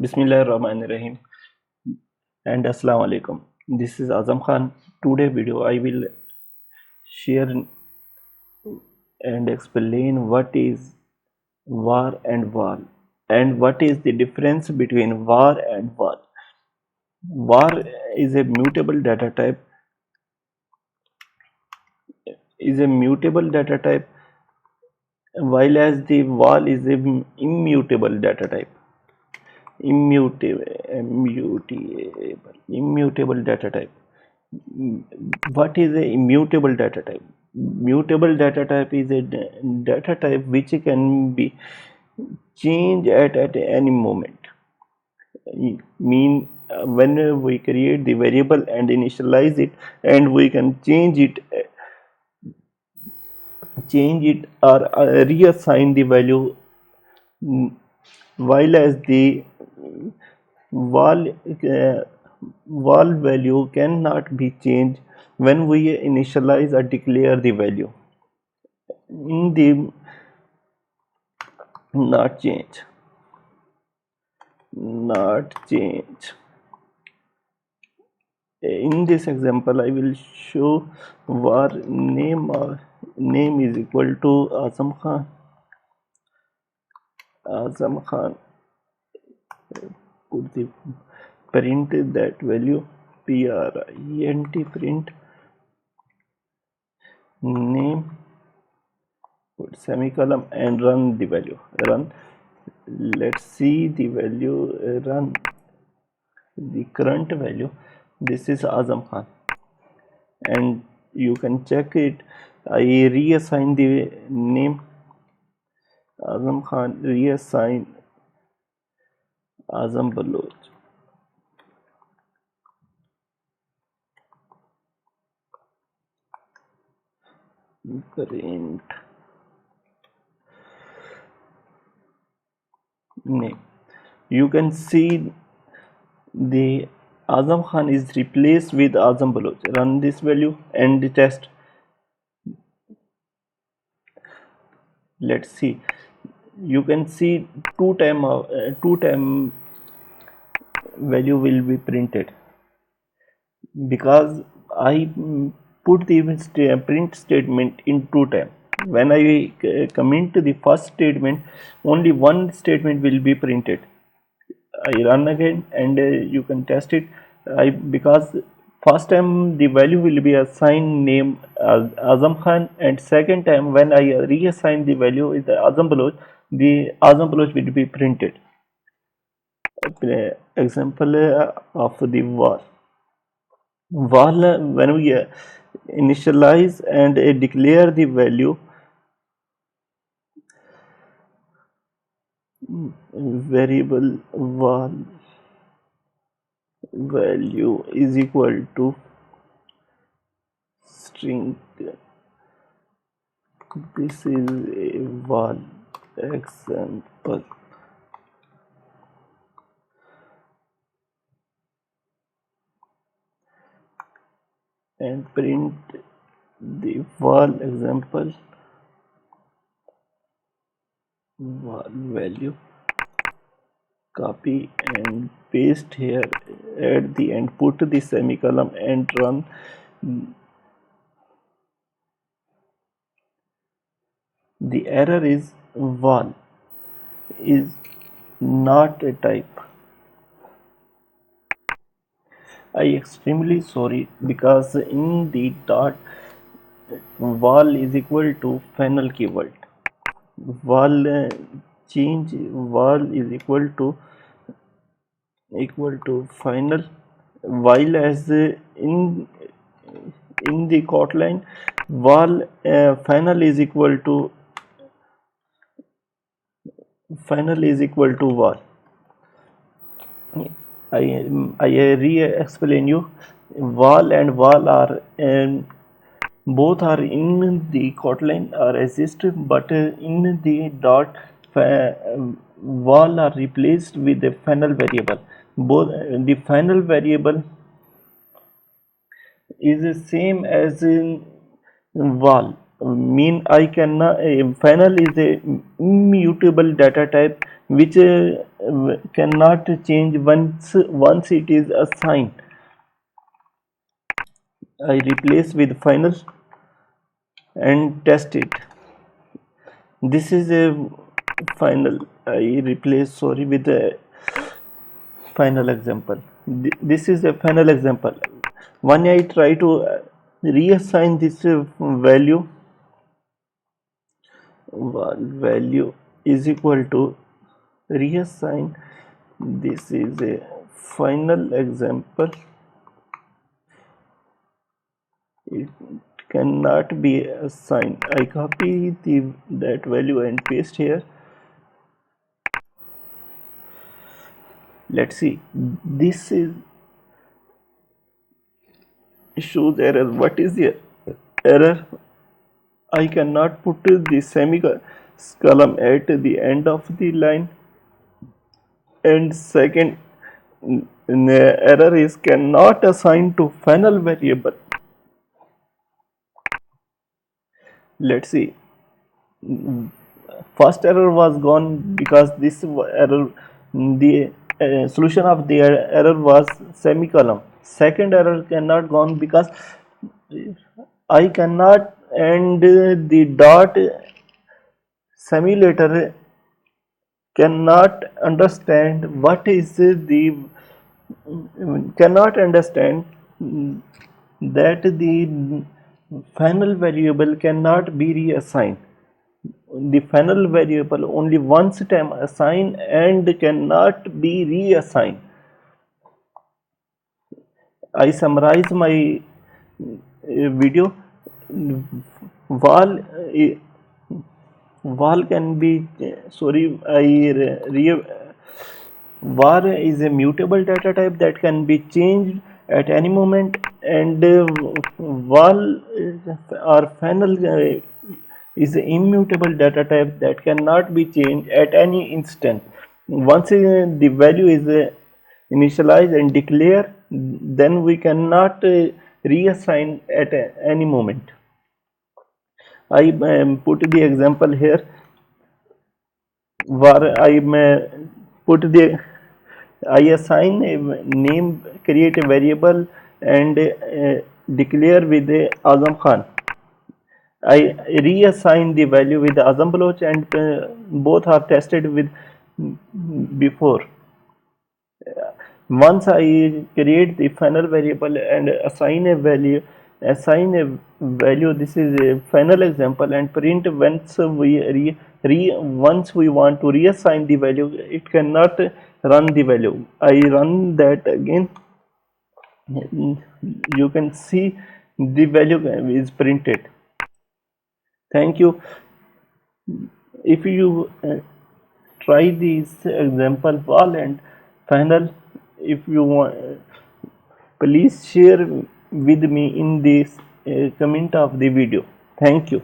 Bismillahirrahmanirrahim and Assalamu alaikum. This is Azam Khan. Today video I will share and explain what is VAR and VAR and what is the difference between VAR and VAR. VAR is a mutable data type while as the VAR is an immutable data type. Immutable data type. What is a immutable data type? Mutable data type is a data type which can be changed at any moment. When we create the variable and initialize it, and we can change it or reassign the value, while as the val value cannot be changed when we initialize or declare the value in the not change. In this example I will show var name is equal to Azam Khan. Put the print that value, print name, put semicolon and run the value. Let's see the value. Run the current value. This is Azam Khan, and you can check it. I reassign the name Azam Khan, reassign Azam Baloch. Print name. You can see the Azam Khan is replaced with Azam Baloch. Run this value and test. Let's see. You can see two time value will be printed because I put the print statement in two time. When I comment the first statement, only one statement will be printed. I run again and you can test it. Because first time the value will be assigned name as Azam Khan, and second time when I reassign the value is the Azam Baloch, the Azam Baloch will be printed. Example of the var. When we initialize and declare the value, variable var value is equal to string. This is a var example. And print the var example var value, copy and paste here at the end, put the semicolon and run. The error is var is not a type. I extremely sorry, because in the dot val is equal to final keyword. Val change val is equal to final, while as in the Kotlin val final is equal to val. I re-explain you. Val and val are both are in the Kotlin are exist, but in the dot val are replaced with the final variable. Both the final variable is the same as in val. Mean I cannot final is a immutable data type, which cannot change once it is assigned. I replace with final and test it. This is a final. I replace, sorry, with a final example. This is a final example. When I try to reassign this value is equal to reassign. This is a final example. It cannot be assigned. I copy that value and paste here. Let's see. This is shows error. What is the error? I cannot put the semicolon at the end of the line. And second error is cannot assign to final variable. Let's see. First error was gone because this error, the solution of the error was semicolon. Second error cannot gone because I cannot, and the dot simulator cannot understand what is the cannot understand that the final variable cannot be reassigned. The final variable only once time assigned and cannot be reassigned. I summarize my video. Val Val can be sorry. Var is a mutable data type that can be changed at any moment, and val or final is an immutable data type that cannot be changed at any instant. Once the value is initialized and declared, then we cannot reassign at any moment. I put the example here where I put the I assign a name, create a variable, and declare with Azam Khan. I reassign the value with Azam Baloch, and both are tested with before. Once I create the final variable and assign a value, this is a final example, and print once once we want to reassign the value, it cannot run the value. I run that again. You can see the value is printed. Thank you. If you try this example wall and final, if you want, please share with me in this comment of the video. Thank you.